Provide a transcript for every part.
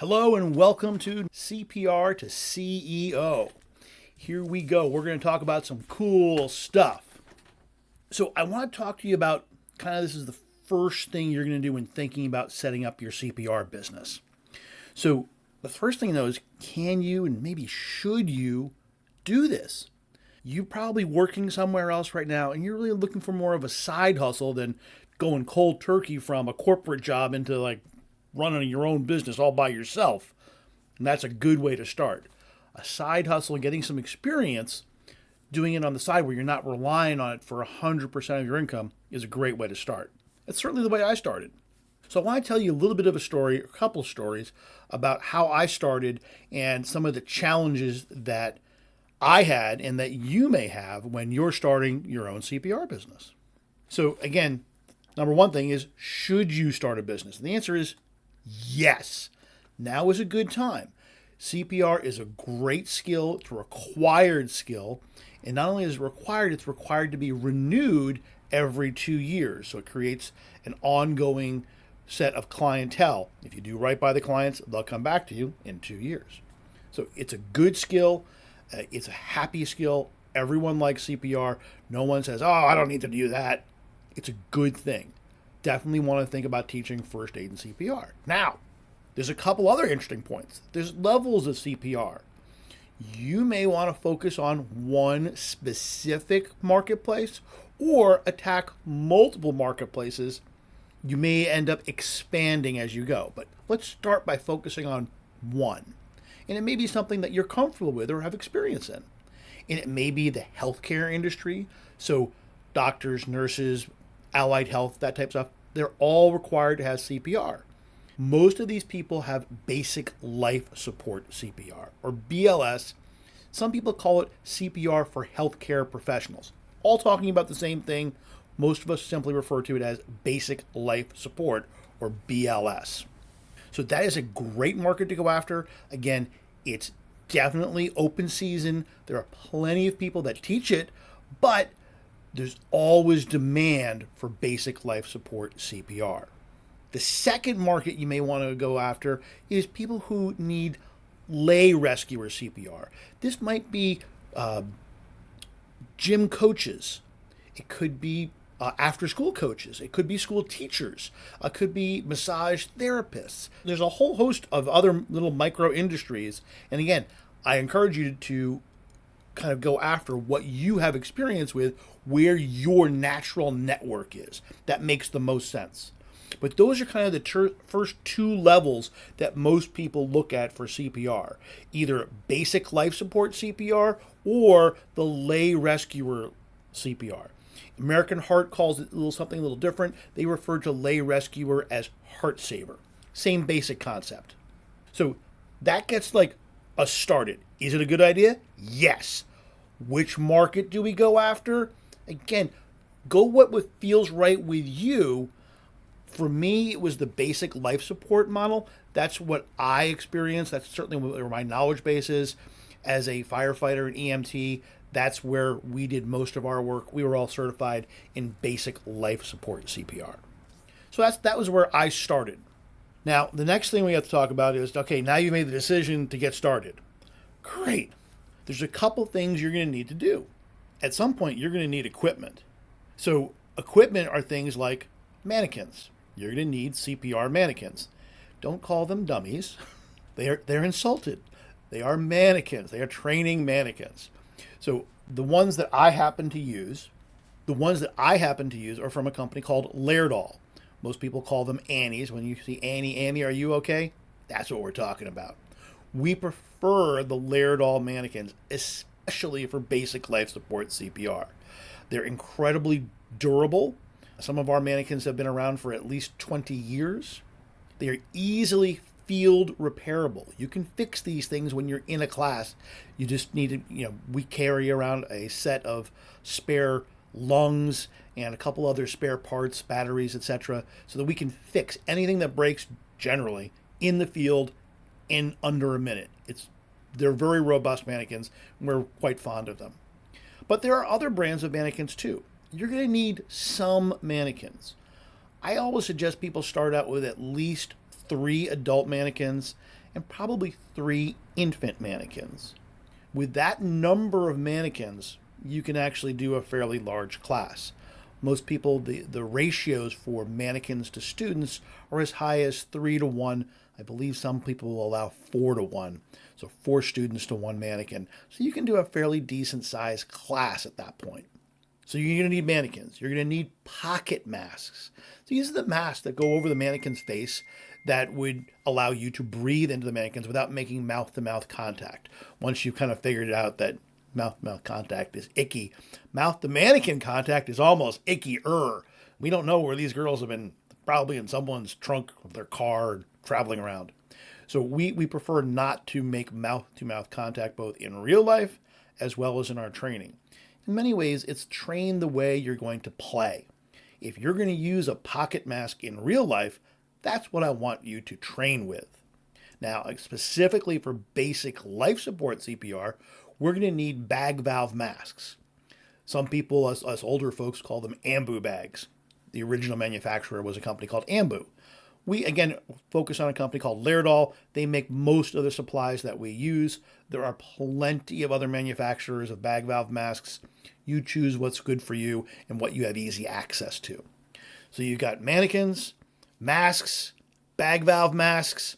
Hello and welcome to CPR to CEO. Here we go. We're going to talk about some cool stuff. So I want to talk to you about this is the first thing you're going to do when thinking about setting up your CPR business. So the first thing though is, can you and maybe should you do this? You're probably working somewhere else right now and you're really looking for more of a side hustle than going cold turkey from a corporate job into running your own business all by yourself. And that's a good way to start. A side hustle, getting some experience, doing it on the side where you're not relying on it for 100% of your income is a great way to start. That's certainly the way I started. So I want to tell you a little bit of a story, a couple of stories about how I started and some of the challenges that I had and that you may have when you're starting your own CPR business. So again, number one thing is, should you start a business? And the answer is yes. Now is a good time. CPR is a great skill. It's a required skill. And not only is it required, it's required to be renewed every 2 years. So it creates an ongoing set of clientele. If you do right by the clients, they'll come back to you in 2 years. So it's a good skill. It's a happy skill. Everyone likes CPR. No one says, oh, I don't need to do that. It's a good thing. Definitely want to think about teaching first aid and CPR. Now, there's a couple other interesting points. There's levels of CPR. You may want to focus on one specific marketplace or attack multiple marketplaces. You may end up expanding as you go, but let's start by focusing on one. And it may be something that you're comfortable with or have experience in. And it may be the healthcare industry. So doctors, nurses, allied health, that type of stuff, they're all required to have CPR. Most of these people have basic life support CPR, or BLS. Some people call it CPR for healthcare professionals. All talking about the same thing. Most of us simply refer to it as basic life support, or BLS. So that is a great market to go after. Again, it's definitely open season. There are plenty of people that teach it, but there's always demand for basic life support CPR. The second market you may want to go after is people who need lay rescuer CPR. This might be gym coaches. It could be after-school coaches. It could be school teachers. It could be massage therapists. There's a whole host of other little micro industries. And again, I encourage you to kind of go after what you have experience with, where your natural network is. That makes the most sense. But those are kind of the first two levels that most people look at for CPR. Either basic life support CPR or the lay rescuer CPR. American Heart calls it something a little different. They refer to lay rescuer as heart saver. Same basic concept. So that gets us started. Is it a good idea? Yes. Which market do we go after? Again, go what feels right with you. For me, it was the basic life support model. That's what I experienced. That's certainly where my knowledge base is. As a firefighter and EMT, that's where we did most of our work. We were all certified in basic life support CPR. So that was where I started. Now, the next thing we have to talk about is, okay, now you made the decision to get started. Great. There's a couple things you're going to need to do. At some point, you're going to need equipment. So equipment are things like mannequins. You're going to need CPR mannequins. Don't call them dummies. They're insulted. They are mannequins. They are training mannequins. So the ones that I happen to use are from a company called Laerdal. Most people call them Annies. When you see Annie, are you okay? That's what we're talking about. We prefer the Laerdal mannequins, especially for basic life support CPR. They're incredibly durable. Some of our mannequins have been around for at least 20 years. They are easily field repairable. You can fix these things when you're in a class. You just need to, we carry around a set of spare lungs and a couple other spare parts, batteries, etc., so that we can fix anything that breaks generally in the field in under a minute. They're very robust mannequins. We're quite fond of them. But there are other brands of mannequins too. You're going to need some mannequins. I always suggest people start out with at least 3 adult mannequins and probably 3 infant mannequins. With that number of mannequins, you can actually do a fairly large class. Most people, the ratios for mannequins to students are as high as 3 to 1. I believe some people will allow 4 to 1. So 4 students to 1 mannequin. So you can do a fairly decent sized class at that point. So you're going to need mannequins. You're going to need pocket masks. So these are the masks that go over the mannequin's face that would allow you to breathe into the mannequins without making mouth-to-mouth contact. Once you've kind of figured out that mouth-to-mouth contact is icky, mouth-to-mannequin contact is almost icky-er. We don't know where these girls have been, probably in someone's trunk of their car traveling around. So we prefer not to make mouth-to-mouth contact both in real life as well as in our training. In many ways, it's train the way you're going to play. If you're going to use a pocket mask in real life, that's what I want you to train with. Now, specifically for basic life support CPR, we're going to need bag valve masks. Some people, us older folks, call them Ambu bags. The original manufacturer was a company called Ambu. We, again, focus on a company called Laerdal. They make most of the supplies that we use. There are plenty of other manufacturers of bag valve masks. You choose what's good for you and what you have easy access to. So you've got mannequins, masks, bag valve masks.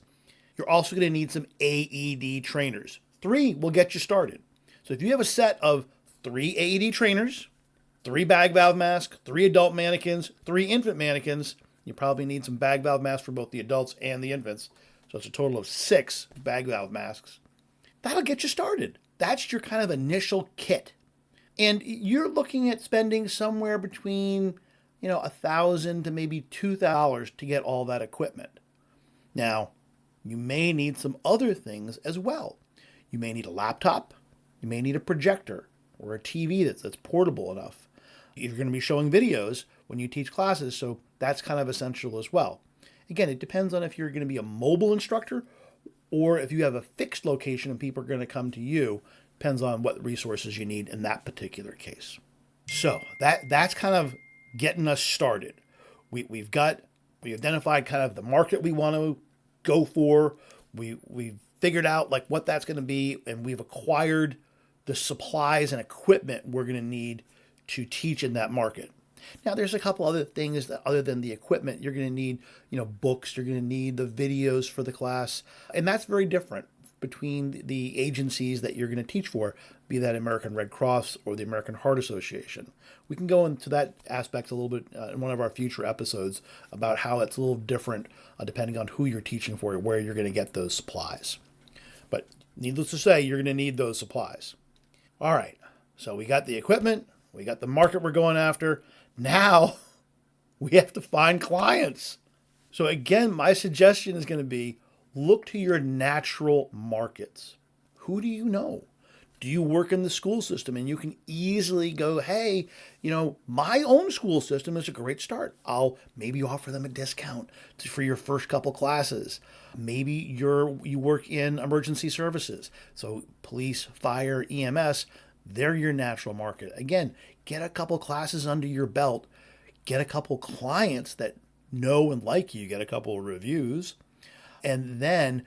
You're also going to need some AED trainers. 3 will get you started. So if you have a set of 3 AED trainers, 3 bag valve masks, 3 adult mannequins, 3 infant mannequins, you probably need some bag valve masks for both the adults and the infants. So it's a total of 6 bag valve masks. That'll get you started. That's your kind of initial kit. And you're looking at spending somewhere between, $1,000 to maybe $2,000 to get all that equipment. Now, you may need some other things as well. You may need a laptop. You may need a projector or a TV that's portable enough. You're going to be showing videos when you teach classes, so that's kind of essential as well. Again, it depends on if you're going to be a mobile instructor or if you have a fixed location and people are going to come to you. Depends on what resources you need in that particular case. So that's kind of getting us started. We identified kind of the market we want to go for. We've figured out like what that's going to be, and we've acquired the supplies and equipment we're going to need to teach in that market. Now, there's a couple other things that, other than the equipment, you're going to need, books, you're going to need the videos for the class. And that's very different between the agencies that you're going to teach for, be that American Red Cross or the American Heart Association. We can go into that aspect a little bit in one of our future episodes about how it's a little different depending on who you're teaching for, where you're going to get those supplies. But needless to say, you're going to need those supplies. All right, so we got the equipment, we got the market we're going after. Now we have to find clients. So again, my suggestion is going to be look to your natural markets. Who do you know? Do you work in the school system? And you can easily go, hey, my own school system is a great start. I'll maybe offer them a discount for your first couple classes. Maybe you work in emergency services. So police, fire, EMS, they're your natural market. Again, get a couple classes under your belt. Get a couple clients that know and like you. Get a couple of reviews. And then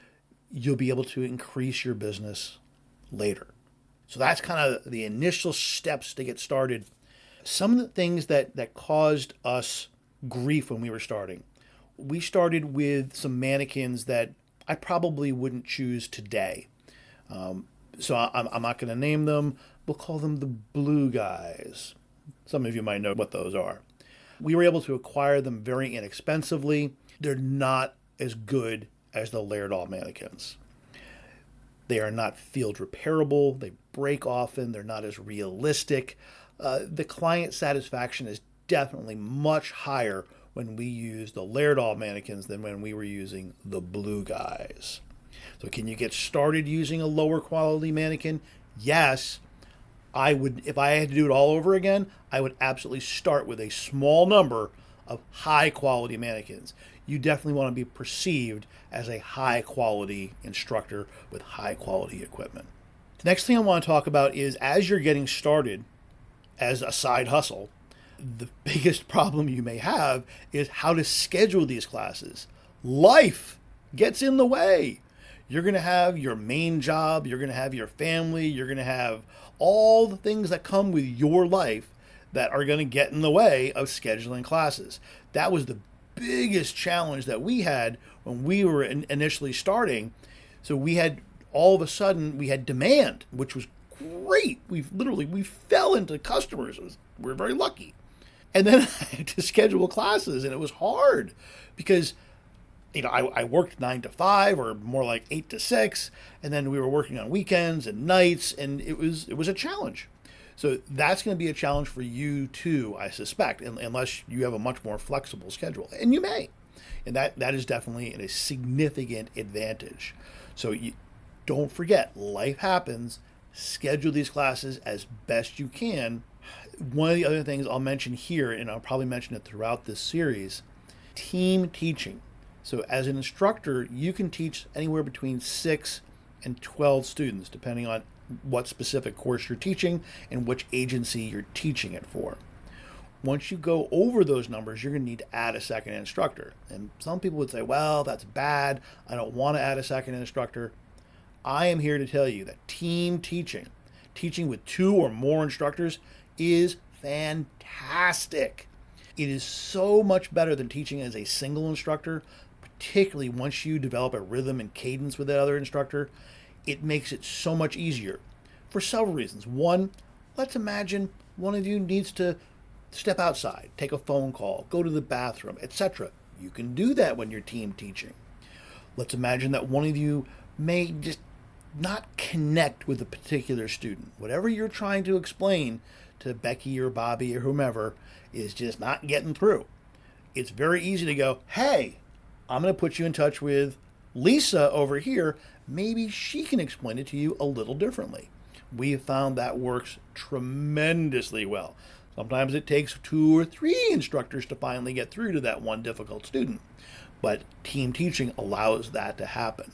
you'll be able to increase your business later. So that's kind of the initial steps to get started. Some of the things that caused us grief when we were starting. We started with some mannequins that I probably wouldn't choose today. So I'm not going to name them. We'll call them the blue guys. Some of you might know what those are. We were able to acquire them very inexpensively. They're not as good as the Laerdal mannequins. They are not field repairable. They break often. They're not as realistic. The client satisfaction is definitely much higher when we use the Laerdal mannequins than when we were using the blue guys. So can you get started using a lower quality mannequin? Yes. I would, if I had to do it all over again, I would absolutely start with a small number of high quality mannequins. You definitely want to be perceived as a high quality instructor with high quality equipment. The next thing I want to talk about is as you're getting started as a side hustle, the biggest problem you may have is how to schedule these classes. Life gets in the way. You're going to have your main job, you're going to have your family, you're going to have all the things that come with your life that are going to get in the way of scheduling classes. That was the biggest challenge that we had when we were initially starting. So we had all of a sudden we had demand, which was great. We fell into customers. We were very lucky. And then I had to schedule classes, and it was hard because I worked 9 to 5 or more like 8 to 6, and then we were working on weekends and nights, and it was a challenge. So that's going to be a challenge for you too, I suspect, unless you have a much more flexible schedule, and you may. And that is definitely a significant advantage. So don't forget, life happens. Schedule these classes as best you can. One of the other things I'll mention here, and I'll probably mention it throughout this series, team teaching. So as an instructor, you can teach anywhere between 6 and 12 students, depending on what specific course you're teaching and which agency you're teaching it for. Once you go over those numbers, you're going to need to add a second instructor. And some people would say, well, that's bad. I don't want to add a second instructor. I am here to tell you that team teaching with 2 or more instructors, is fantastic. It is so much better than teaching as a single instructor, particularly once you develop a rhythm and cadence with that other instructor. It makes it so much easier for several reasons. One, let's imagine one of you needs to step outside, take a phone call, go to the bathroom, etc. You can do that when you're team teaching. Let's imagine that one of you may just not connect with a particular student. Whatever you're trying to explain to Becky or Bobby or whomever is just not getting through. It's very easy to go, hey, I'm going to put you in touch with Lisa over here. Maybe she can explain it to you a little differently. We have found that works tremendously well. Sometimes it takes 2 or 3 instructors to finally get through to that one difficult student, but team teaching allows that to happen.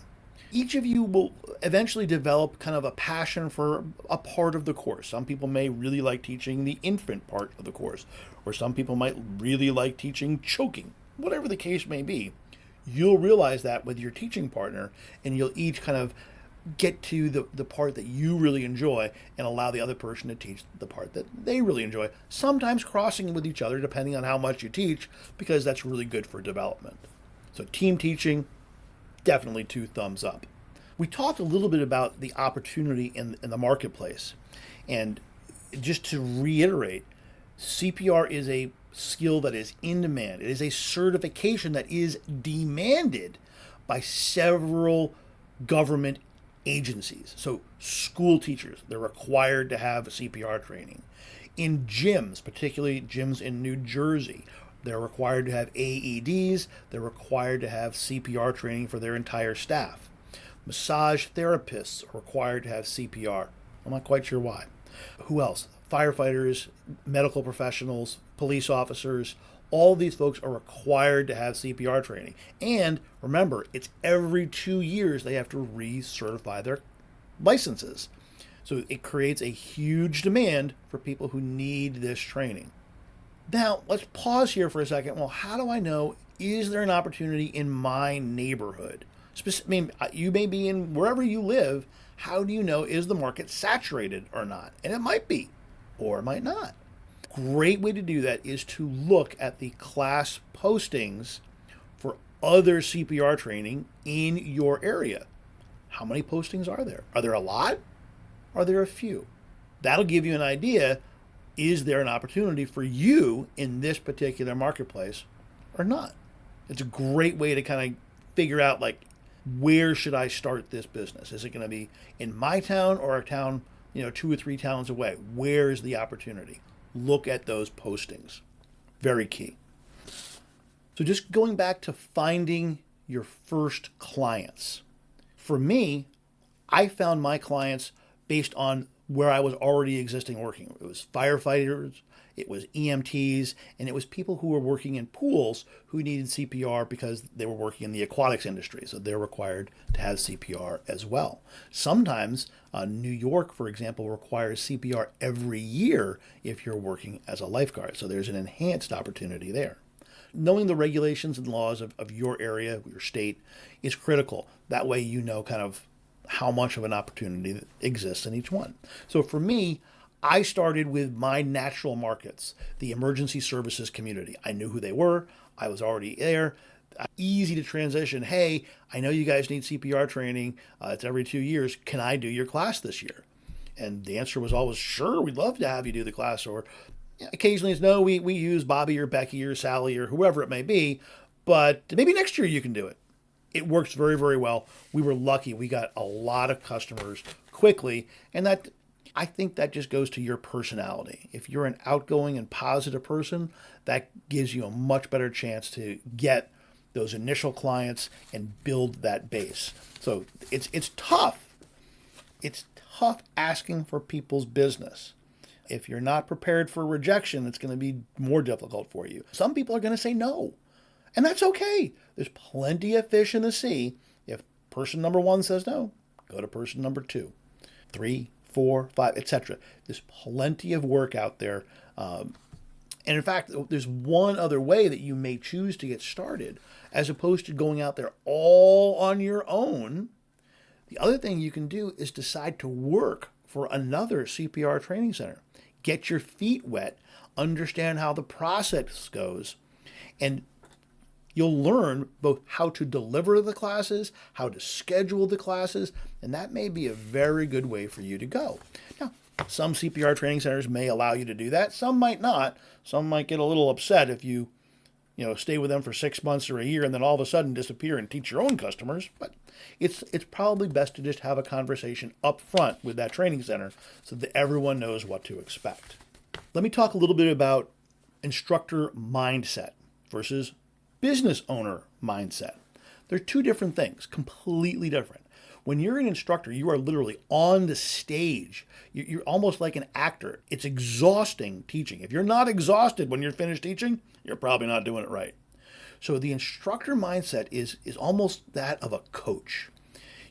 Each of you will eventually develop kind of a passion for a part of the course. Some people may really like teaching the infant part of the course, or some people might really like teaching choking. Whatever the case may be, you'll realize that with your teaching partner, and you'll each kind of get to the part that you really enjoy and allow the other person to teach the part that they really enjoy, sometimes crossing with each other depending on how much you teach, because that's really good for development. So team teaching, definitely 2 thumbs up. We talked a little bit about the opportunity in the marketplace. And just to reiterate, CPR is a skill that is in demand. It is a certification that is demanded by several government agencies. So school teachers, they're required to have CPR training. In gyms, particularly gyms in New Jersey, they're required to have AEDs. They're required to have CPR training for their entire staff. Massage therapists are required to have CPR. I'm not quite sure why. Who else? Firefighters, medical professionals, police officers, all these folks are required to have CPR training. And remember, it's every 2 years they have to recertify their licenses. So it creates a huge demand for people who need this training. Now, let's pause here for a second. Well, how do I know, is there an opportunity in my neighborhood? You may be in wherever you live. How do you know, is the market saturated or not? And it might be, or it might not. Great way to do that is to look at the class postings for other CPR training in your area. How many postings are there? Are there a lot? Are there a few? That'll give you an idea. Is there an opportunity for you in this particular marketplace or not? It's a great way to kind of figure out, like, where should I start this business? Is it going to be in my town or a town, 2 or 3 towns away? Where is the opportunity? Look at those postings. Very key. So just going back to finding your first clients. For me, I found my clients based on where I was already existing working. It was firefighters, it was EMTs, and it was people who were working in pools who needed CPR because they were working in the aquatics industry. So they're required to have CPR as well. Sometimes New York, for example, requires CPR every year if you're working as a lifeguard. So there's an enhanced opportunity there. knowing the regulations and laws of your area, your state, is critical. That way you know kind of how much of an opportunity that exists in each one. So for me, I started with my natural markets, the emergency services community. I knew who they were. I was already there. Easy to transition. Hey, I know you guys need CPR training. It's every 2 years. Can I do your class this year? And the answer was always, sure, we'd love to have you do the class. Or occasionally it's no, we use Bobby or Becky or Sally or whoever it may be, but maybe next year you can do it. It works very, very well. We were lucky. We got a lot of customers quickly. And that, I think that just goes to your personality. If you're an outgoing and positive person, that gives you a much better chance to get those initial clients and build that base. So it's tough. It's tough asking for people's business. If you're not prepared for rejection, it's going to be more difficult for you. Some people are going to say no. And that's okay. There's plenty of fish in the sea. If person number 1 says no, go to person number 2, 3, 4, 5, etc. There's plenty of work out there. And in fact, there's one other way that you may choose to get started as opposed to going out there all on your own. The other thing you can do is decide to work for another CPR training center. Get your feet wet, understand how the process goes, and you'll learn both how to deliver the classes, how to schedule the classes, and that may be a very good way for you to go. Now, some CPR training centers may allow you to do that. Some might not. Some might get a little upset if you stay with them for 6 months or a year and then all of a sudden disappear and teach your own customers. But it's probably best to just have a conversation up front with that training center so that everyone knows what to expect. Let me talk a little bit about instructor mindset versus business owner mindset. They're two different things, completely different. When you're an instructor, you are literally on the stage. You're almost like an actor. It's exhausting teaching. If you're not exhausted when you're finished teaching, you're probably not doing it right. So the instructor mindset is almost that of a coach.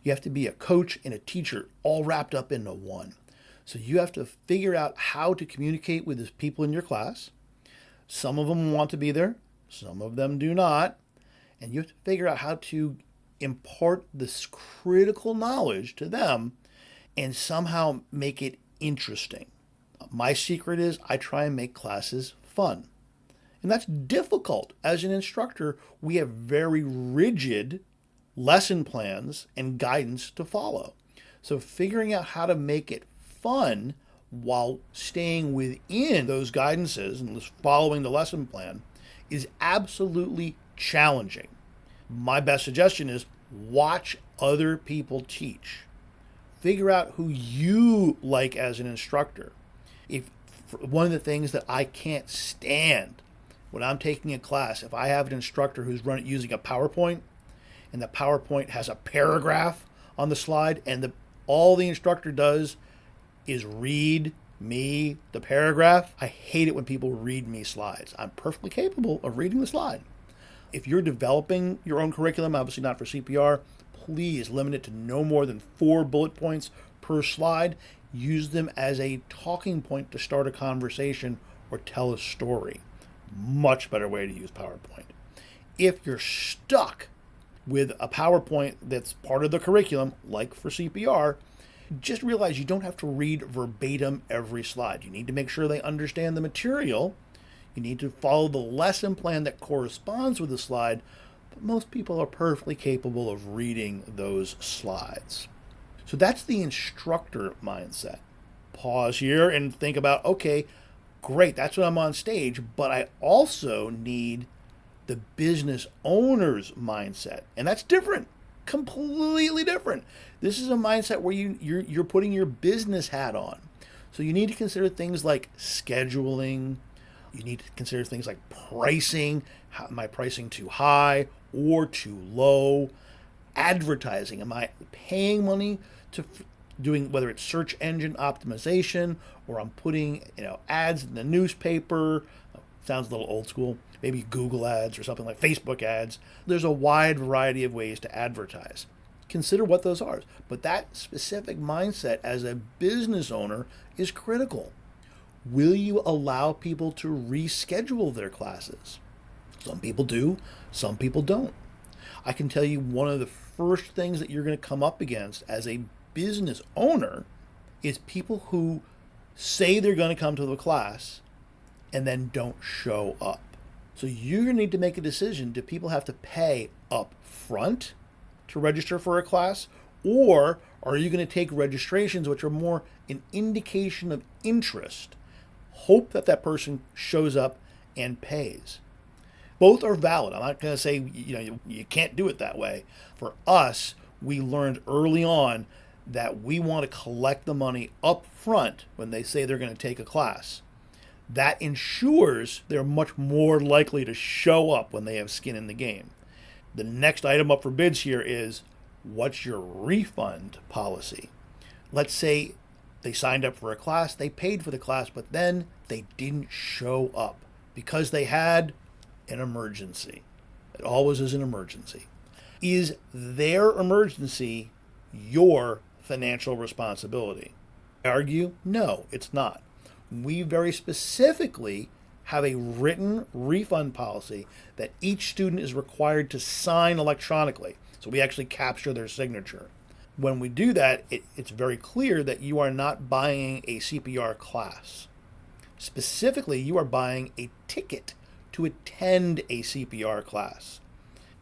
You have to be a coach and a teacher all wrapped up into one. So you have to figure out how to communicate with the people in your class. Some of them want to be there. Some of them do not. And you have to figure out how to impart this critical knowledge to them and somehow make it interesting. My secret is I try and make classes fun. And that's difficult. As an instructor, we have very rigid lesson plans and guidance to follow. So figuring out how to make it fun while staying within those guidances and following the lesson plan is absolutely challenging. My best suggestion is watch other people teach. Figure out who you like as an instructor. One of the things that I can't stand when I'm taking a class, if I have an instructor who's using a PowerPoint and the PowerPoint has a paragraph on the slide and all the instructor does is read me the paragraph. I hate it when people read me slides. I'm perfectly capable of reading the slide. If you're developing your own curriculum, obviously not for CPR, please limit it to no more than 4 bullet points per slide. Use them as a talking point to start a conversation or tell a story. Much better way to use PowerPoint. If you're stuck with a PowerPoint that's part of the curriculum, like for CPR, just realize you don't have to read verbatim every slide. You need to make sure they understand the material. You need to follow the lesson plan that corresponds with the slide, but most people are perfectly capable of reading those slides. So that's the instructor mindset. Pause here and think about, okay, great, that's what I'm on stage, but I also need the business owner's mindset. And that's different, completely different. This is a mindset where you're putting your business hat on. So you need to consider things like scheduling. You need to consider things like pricing. Am I pricing too high or too low? Advertising. Am I paying money to doing, whether it's search engine optimization or I'm putting ads in the newspaper? Sounds a little old school. Maybe Google ads or something like Facebook ads. There's a wide variety of ways to advertise. Consider what those are. But that specific mindset as a business owner is critical. Will you allow people to reschedule their classes? Some people do, some people don't. I can tell you one of the first things that you're going to come up against as a business owner is people who say they're going to come to the class and then don't show up. So you're going to need to make a decision. Do people have to pay up front to register for a class? Or are you going to take registrations, which are more an indication of interest, hope that that person shows up and pays? Both are valid. I'm not going to say you can't do it that way. For us, we learned early on that we want to collect the money up front when they say they're going to take a class. That ensures they're much more likely to show up when they have skin in the game. The next item up for bids here is, what's your refund policy? Let's say they signed up for a class, they paid for the class, but then they didn't show up because they had an emergency. It always is an emergency. Is their emergency your financial responsibility? I argue, no, it's not. We very specifically have a written refund policy that each student is required to sign electronically. So we actually capture their signature. When we do that, it's very clear that you are not buying a CPR class. Specifically, you are buying a ticket to attend a CPR class.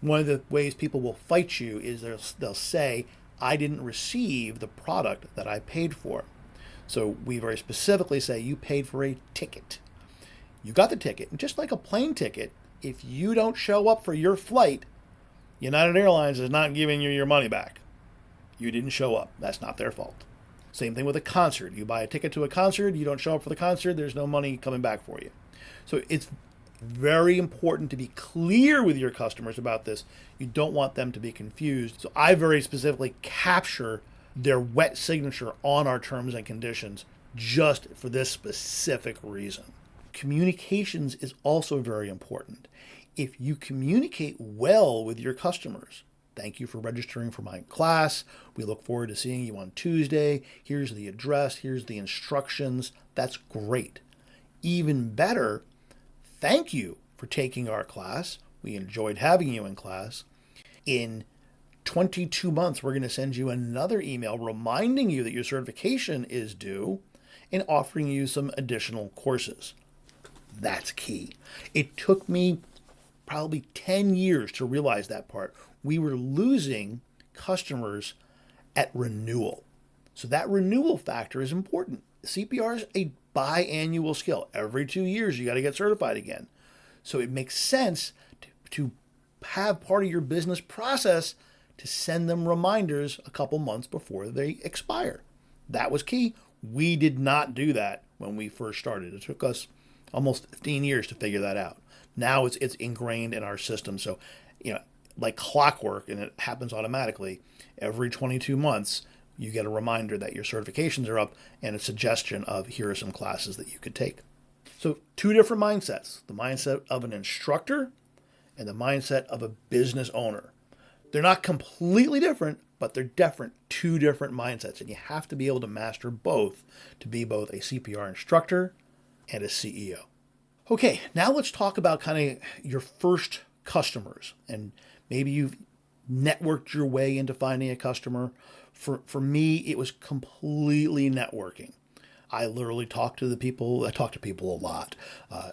One of the ways people will fight you is they'll say, I didn't receive the product that I paid for. So we very specifically say you paid for a ticket. You got the ticket, and just like a plane ticket, if you don't show up for your flight, United Airlines is not giving you your money back. You didn't show up. That's not their fault. Same thing with a concert. You buy a ticket to a concert, you don't show up for the concert, there's no money coming back for you. So it's very important to be clear with your customers about this. You don't want them to be confused. So I very specifically capture their wet signature on our terms and conditions just for this specific reason. Communications is also very important. If you communicate well with your customers, thank you for registering for my class. We look forward to seeing you on Tuesday. Here's the address. Here's the instructions. That's great. Even better, thank you for taking our class. We enjoyed having you in class. In 22 months, we're going to send you another email reminding you that your certification is due and offering you some additional courses. That's key. It took me probably 10 years to realize that part. We were losing customers at renewal. So that renewal factor is important. CPR is a biannual skill. Every 2 years, you got to get certified again. So it makes sense to have part of your business process to send them reminders a couple months before they expire. That was key. We did not do that when we first started. It took us almost 15 years to figure that out. Now it's ingrained in our system. So, like clockwork, and it happens automatically. Every 22 months, you get a reminder that your certifications are up and a suggestion of here are some classes that you could take. So 2 different mindsets, the mindset of an instructor and the mindset of a business owner. They're not completely different, but they're 2 different mindsets. And you have to be able to master both to be both a CPR instructor and a CEO. Okay, now let's talk about kind of your first customers. And maybe you've networked your way into finding a customer. For me, it was completely networking. I literally talk to people a lot.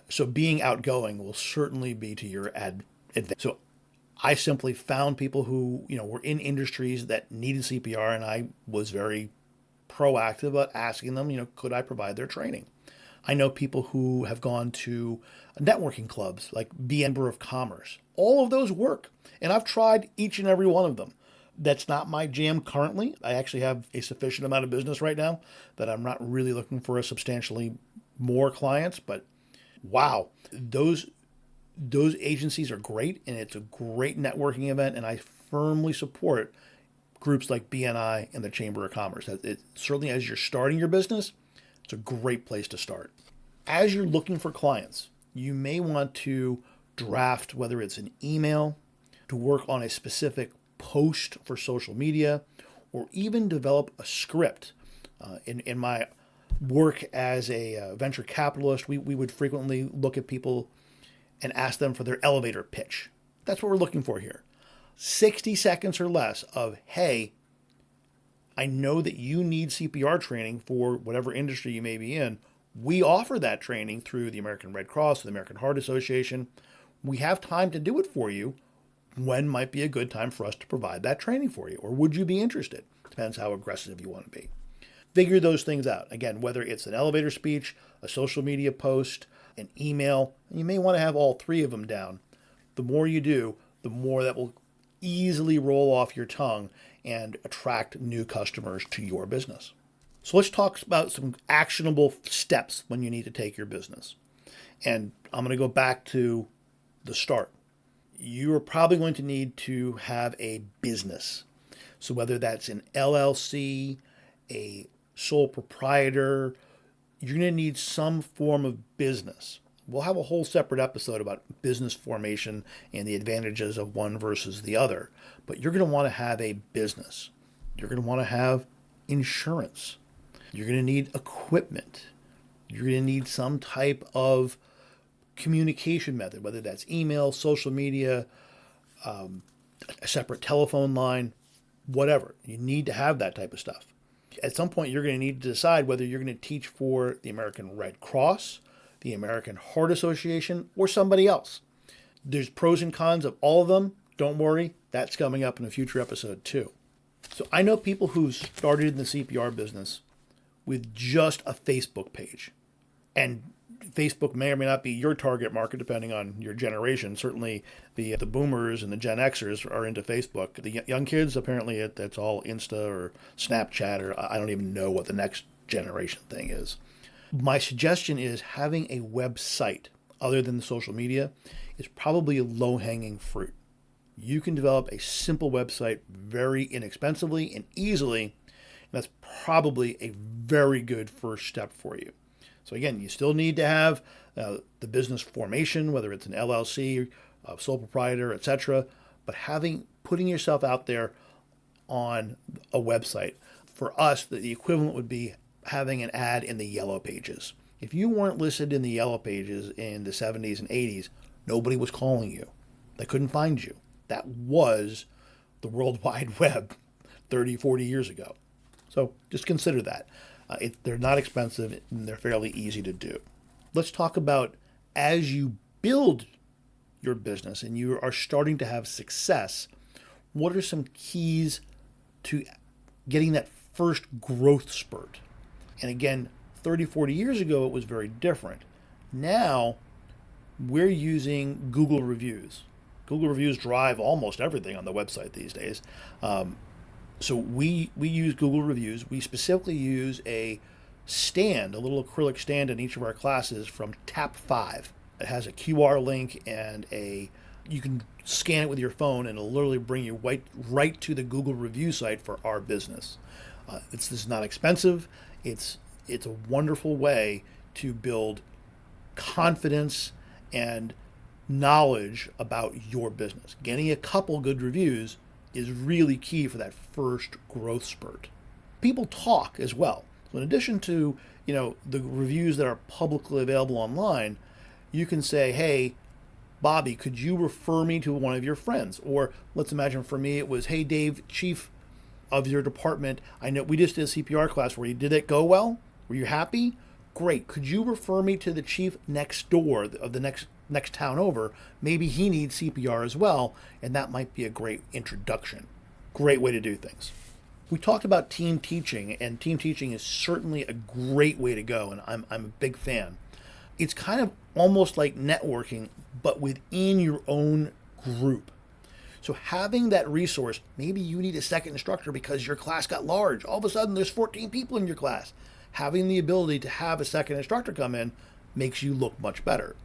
So being outgoing will certainly be to your advantage. So I simply found people who, were in industries that needed CPR, and I was very proactive about asking them, could I provide their training? I know people who have gone to networking clubs like Chamber of Commerce. All of those work, and I've tried each and every one of them. That's not my jam currently. I actually have a sufficient amount of business right now that I'm not really looking for a substantially more clients, but wow, those agencies are great, and it's a great networking event, and I firmly support groups like BNI and the Chamber of Commerce. Certainly as you're starting your business, it's a great place to start. As you're looking for clients, you may want to draft, whether it's an email, to work on a specific post for social media, or even develop a script. In my work as a venture capitalist, we would frequently look at people and ask them for their elevator pitch. That's what we're looking for here. 60 seconds or less of, hey, I know that you need CPR training for whatever industry you may be in. We offer that training through the American Red Cross, the American Heart Association. We have time to do it for you. When might be a good time for us to provide that training for you? Or would you be interested? Depends how aggressive you want to be. Figure those things out. Again, whether it's an elevator speech, a social media post, an email, you may want to have all three of them down. The more you do, the more that will easily roll off your tongue and attract new customers to your business. So let's talk about some actionable steps when you need to take your business. And I'm going to go back to the start. You are probably going to need to have a business. So whether that's an LLC, a sole proprietor, you're going to need some form of business. We'll have a whole separate episode about business formation and the advantages of one versus the other. But you're going to want to have a business. You're going to want to have insurance. You're going to need equipment. You're going to need some type of communication method, whether that's email, social media, a separate telephone line, whatever. You need to have that type of stuff. At some point, you're going to need to decide whether you're going to teach for the American Red Cross, the American Heart Association, or somebody else. There's pros and cons of all of them. Don't worry, that's coming up in a future episode too. So I know people who started in the CPR business with just a Facebook page. And Facebook may or may not be your target market depending on your generation. Certainly the boomers and the Gen Xers are into Facebook. The young kids, apparently that's all Insta or Snapchat, or I don't even know what the next generation thing is. My suggestion is having a website other than the social media is probably a low-hanging fruit. You can develop a simple website very inexpensively and easily, and that's probably a very good first step for you. So again, you still need to have the business formation, whether it's an LLC, a sole proprietor, etc. But putting yourself out there on a website, for us, the equivalent would be having an ad in the yellow pages. If you weren't listed in the yellow pages in the 70s and 80s, nobody was calling you. They couldn't find you. That was the World Wide Web 30, 40 years ago. So just consider that. They're not expensive and they're fairly easy to do. Let's talk about as you build your business and you are starting to have success, what are some keys to getting that first growth spurt? And again, 30, 40 years ago, it was very different. Now, we're using Google reviews. Google reviews drive almost everything on the website these days. So we use Google reviews. We specifically use a little acrylic stand in each of our classes from Tap 5. It has a QR link and you can scan it with your phone and it'll literally bring you right to the Google review site for our business. This is not expensive. It's a wonderful way to build confidence and knowledge about your business. Getting a couple good reviews is really key for that first growth spurt. People talk as well. So in addition to, the reviews that are publicly available online, you can say, hey, Bobby, could you refer me to one of your friends? Or let's imagine for me, it was, hey, Dave, chief of your department, I know we just did a CPR class where you did it go well? Were you happy? Great. Could you refer me to the chief next door of the next town over? Maybe he needs CPR as well, and that might be a great introduction. Great way to do things. We talked about team teaching, and team teaching is certainly a great way to go, and I'm a big fan. It's kind of almost like networking, but within your own group. So having that resource, maybe you need a second instructor because your class got large. All of a sudden, there's 14 people in your class. Having the ability to have a second instructor come in makes you look much better.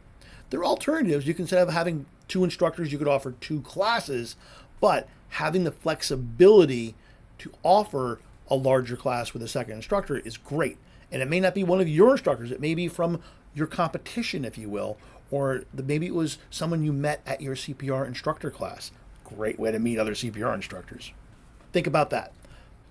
There are alternatives. You can, instead of having 2 instructors, you could offer 2 classes, but having the flexibility to offer a larger class with a second instructor is great. And it may not be one of your instructors. It may be from your competition, if you will, or maybe it was someone you met at your CPR instructor class. Great way to meet other CPR instructors. Think about that.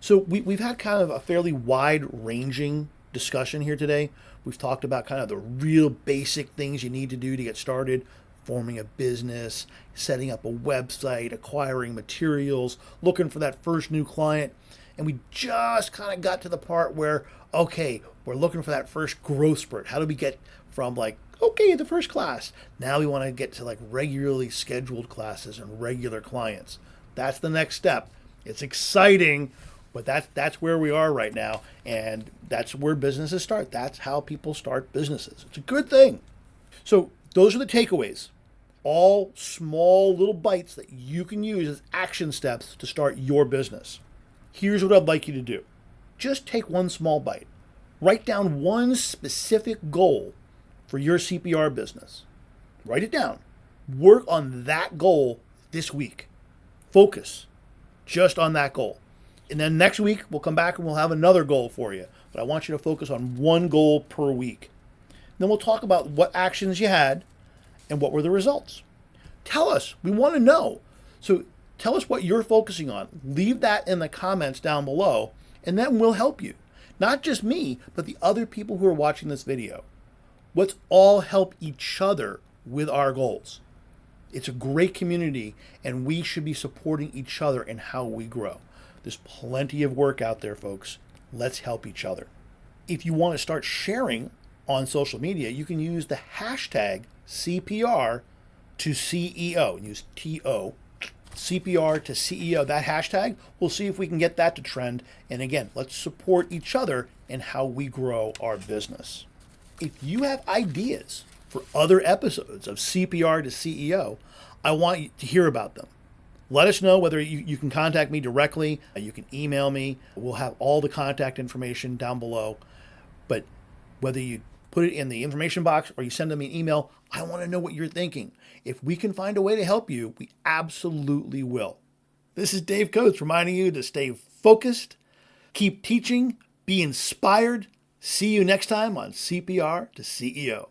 So we've had kind of a fairly wide-ranging discussion here today. We've talked about kind of the real basic things you need to do to get started, forming a business, setting up a website, acquiring materials, looking for that first new client. And we just kind of got to the part where, okay, we're looking for that first growth spurt. How do we get from like, okay, the first class, now we want to get to like regularly scheduled classes and regular clients. That's the next step. It's exciting, but that's where we are right now. And that's where businesses start. That's how people start businesses. It's a good thing. So those are the takeaways. All small little bites that you can use as action steps to start your business. Here's what I'd like you to do. Just take one small bite. Write down one specific goal for your CPR business. Write it down. Work on that goal this week. Focus just on that goal. And then next week, we'll come back and we'll have another goal for you. But I want you to focus on one goal per week. Then we'll talk about what actions you had and what were the results. Tell us. We want to know. So tell us what you're focusing on. Leave that in the comments down below, and then we'll help you. Not just me, but the other people who are watching this video. Let's all help each other with our goals. It's a great community, and we should be supporting each other in how we grow. There's plenty of work out there, folks. Let's help each other. If you want to start sharing on social media, you can use the hashtag CPR to CEO. Use TO, CPR to CEO. That hashtag, we'll see if we can get that to trend. And again, let's support each other in how we grow our business. If you have ideas for other episodes of CPR to CEO, I want you to hear about them. Let us know. Whether you can contact me directly, you can email me. We'll have all the contact information down below. But whether you put it in the information box or you send them an email, I want to know what you're thinking. If we can find a way to help you, we absolutely will. This is Dave Kotz reminding you to stay focused, keep teaching, be inspired. See you next time on CPR to CEO.